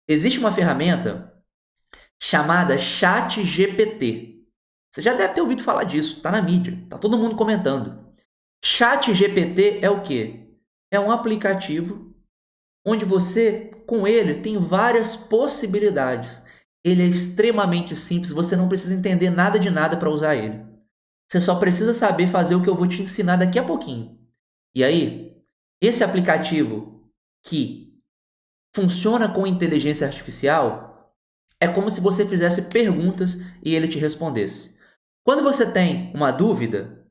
Existe uma ferramenta chamada ChatGPT. Você já deve ter ouvido falar disso, tá na mídia, tá todo mundo comentando. ChatGPT é o quê? É um aplicativo onde você, com ele, tem várias possibilidades. Ele é extremamente simples, você não precisa entender nada de nada para usar ele. Você só precisa saber fazer o que eu vou te ensinar daqui a pouquinho. E aí, esse aplicativo que funciona com inteligência artificial é como se você fizesse perguntas e ele te respondesse. Quando você tem uma dúvida,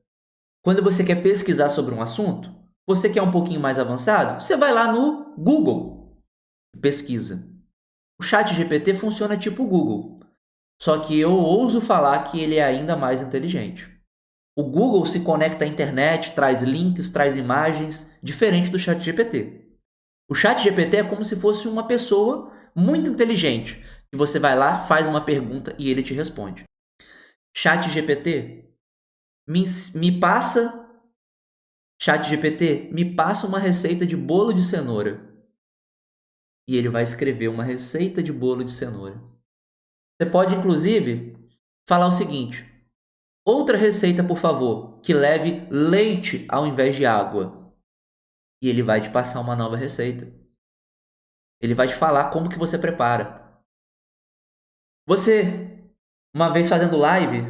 quando você quer pesquisar sobre um assunto, você quer um pouquinho mais avançado, você vai lá no Google e pesquisa. O chat GPT funciona tipo o Google, só que eu ouso falar que ele é ainda mais inteligente. O Google se conecta à internet, traz links, traz imagens, diferente do chat GPT. O chat GPT é como se fosse uma pessoa muito inteligente, que você vai lá, faz uma pergunta e ele te responde. Chat GPT, me passa ChatGPT, me passa uma receita de bolo de cenoura. E ele vai escrever uma receita de bolo de cenoura. Você pode, inclusive, falar o seguinte: outra receita, por favor, que leve leite ao invés de água. E ele vai te passar uma nova receita. Ele vai te falar como que você prepara. Você, uma vez fazendo live,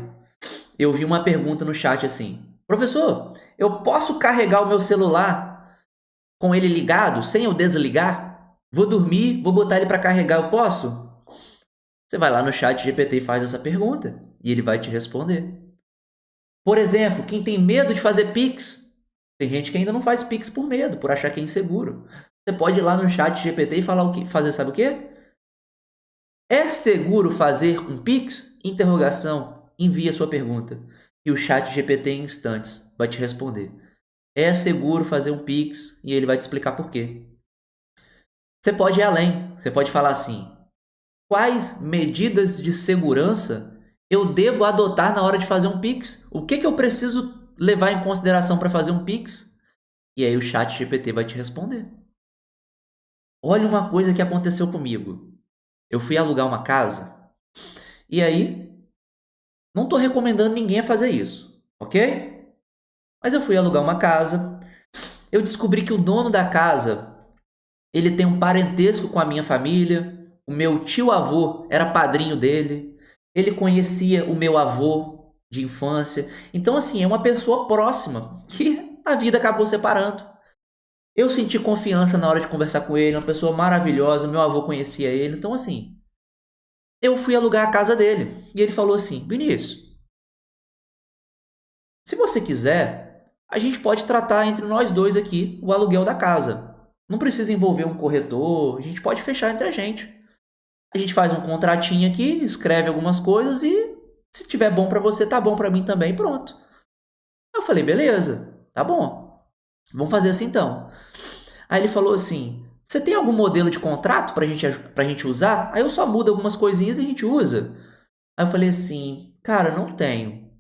eu vi uma pergunta no chat assim: professor, eu posso carregar o meu celular com ele ligado, sem eu desligar? Vou dormir, vou botar ele para carregar, eu posso? Você vai lá no chat GPT e faz essa pergunta e ele vai te responder. Por exemplo, quem tem medo de fazer Pix, tem gente que ainda não faz Pix por medo, por achar que é inseguro. Você pode ir lá no chat GPT e falar o que, fazer, sabe o quê? É seguro fazer um Pix? Interrogação. Envie a sua pergunta. E o chat GPT em instantes vai te responder. É seguro fazer um Pix e ele vai te explicar por quê. Você pode ir além. Você pode falar assim: quais medidas de segurança eu devo adotar na hora de fazer um Pix? O que eu preciso levar em consideração para fazer um Pix? E aí o chat GPT vai te responder. Olha uma coisa que aconteceu comigo. Eu fui alugar uma casa e aí não estou recomendando ninguém a fazer isso, ok? Mas eu fui alugar uma casa, eu descobri que o dono da casa, ele tem um parentesco com a minha família, o meu tio-avô era padrinho dele, ele conhecia o meu avô de infância. Então, assim, é uma pessoa próxima que a vida acabou separando. Eu senti confiança na hora de conversar com ele, uma pessoa maravilhosa, meu avô conhecia ele. Então, assim, eu fui alugar a casa dele. E ele falou assim: Vinícius, se você quiser, a gente pode tratar entre nós dois aqui o aluguel da casa. Não precisa envolver um corretor, a gente pode fechar entre a gente. A gente faz um contratinho aqui, escreve algumas coisas e se tiver bom pra você, tá bom pra mim também, pronto. Eu falei, beleza, tá bom. Vamos fazer assim então. Aí ele falou assim: você tem algum modelo de contrato pra gente usar? Aí eu só mudo algumas coisinhas e a gente usa. Aí eu falei assim: cara, não tenho.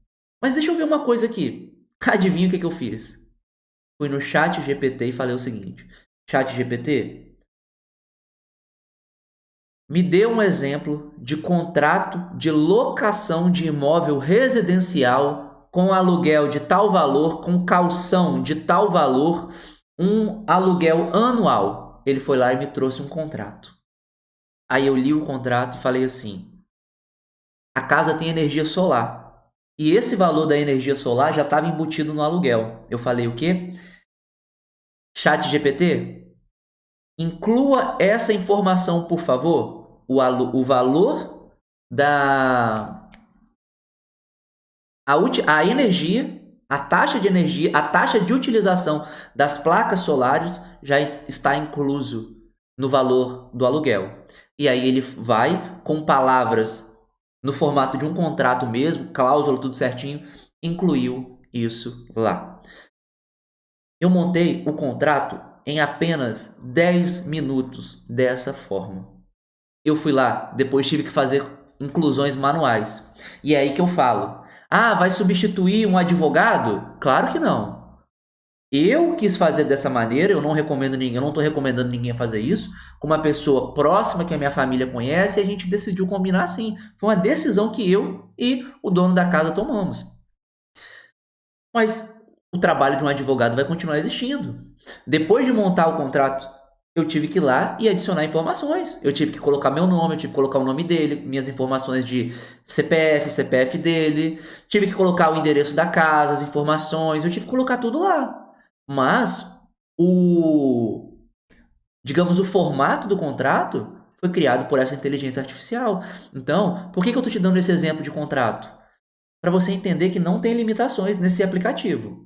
Mas deixa eu ver uma coisa aqui. Adivinha o que eu fiz? Fui no chat GPT e falei o seguinte: chat GPT, me dê um exemplo de contrato de locação de imóvel residencial com aluguel de tal valor, com calção de tal valor, um aluguel anual. Ele foi lá e me trouxe um contrato. Aí eu li o contrato e falei assim: a casa tem energia solar. E esse valor da energia solar já estava embutido no aluguel. Eu falei o quê? Chat GPT, inclua essa informação, por favor. O valor da a energia, a taxa de energia, a taxa de utilização das placas solares já está incluso no valor do aluguel. E aí ele vai com palavras no formato de um contrato mesmo, cláusula, tudo certinho, incluiu isso lá. Eu montei o contrato em apenas 10 minutos dessa forma. Eu fui lá, depois tive que fazer inclusões manuais. E é aí que eu falo: ah, vai substituir um advogado? Claro que não. Eu quis fazer dessa maneira, eu não recomendo ninguém, eu não estou recomendando ninguém a fazer isso, com uma pessoa próxima que a minha família conhece, e a gente decidiu combinar assim. Foi uma decisão que eu e o dono da casa tomamos. Mas o trabalho de um advogado vai continuar existindo. Depois de montar o contrato, eu tive que ir lá e adicionar informações. Eu tive que colocar meu nome, eu tive que colocar o nome dele, minhas informações de CPF, CPF dele, tive que colocar o endereço da casa, as informações, eu tive que colocar tudo lá. Mas o, digamos, o formato do contrato foi criado por essa inteligência artificial. Então, por que eu estou te dando esse exemplo de contrato? Para você entender que não tem limitações nesse aplicativo.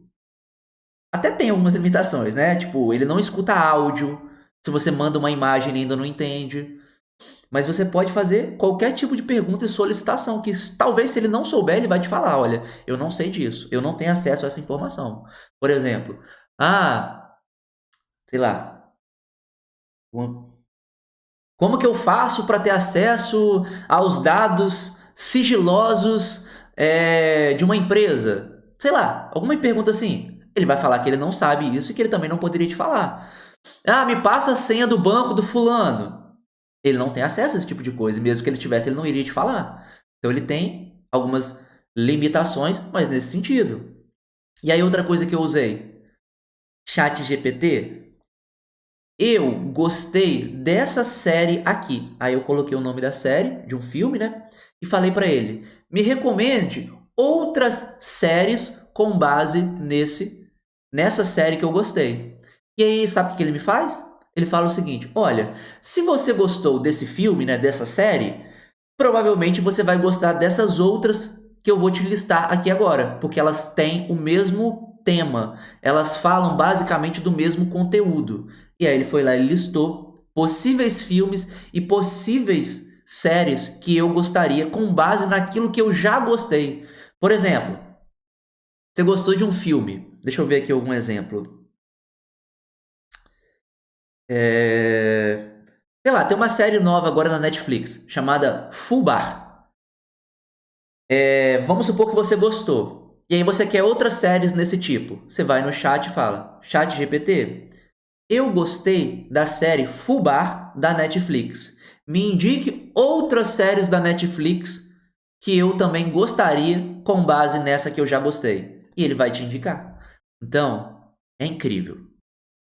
Até tem algumas limitações, né? Tipo, ele não escuta áudio. Se você manda uma imagem, ele ainda não entende. Mas você pode fazer qualquer tipo de pergunta e solicitação, que talvez se ele não souber, ele vai te falar, olha, eu não sei disso, eu não tenho acesso a essa informação. Por exemplo, sei lá, como que eu faço para ter acesso aos dados sigilosos de uma empresa? Sei lá, alguma pergunta assim. Ele vai falar que ele não sabe isso e que ele também não poderia te falar. Me passa a senha do banco do fulano. Ele não tem acesso a esse tipo de coisa. Mesmo que ele tivesse, ele não iria te falar. Então ele tem algumas limitações, mas nesse sentido. E aí outra coisa que eu usei, Chat GPT. Eu gostei dessa série aqui. Aí eu coloquei o nome da série, de um filme, né? E falei para ele: me recomende outras séries com base nessa série que eu gostei. E aí, sabe o que ele me faz? Ele fala o seguinte: olha, se você gostou desse filme, né, dessa série, provavelmente você vai gostar dessas outras que eu vou te listar aqui agora, porque elas têm o mesmo tema, elas falam basicamente do mesmo conteúdo. E aí ele foi lá e listou possíveis filmes e possíveis séries que eu gostaria com base naquilo que eu já gostei. Por exemplo, você gostou de um filme? Deixa eu ver aqui algum exemplo. Sei lá, tem uma série nova agora na Netflix chamada Fubar. Vamos supor que você gostou. E aí você quer outras séries nesse tipo. Você vai no chat e fala: Chat GPT, eu gostei da série Fubar da Netflix. Me indique outras séries da Netflix que eu também gostaria com base nessa que eu já gostei. E ele vai te indicar. Então, é incrível.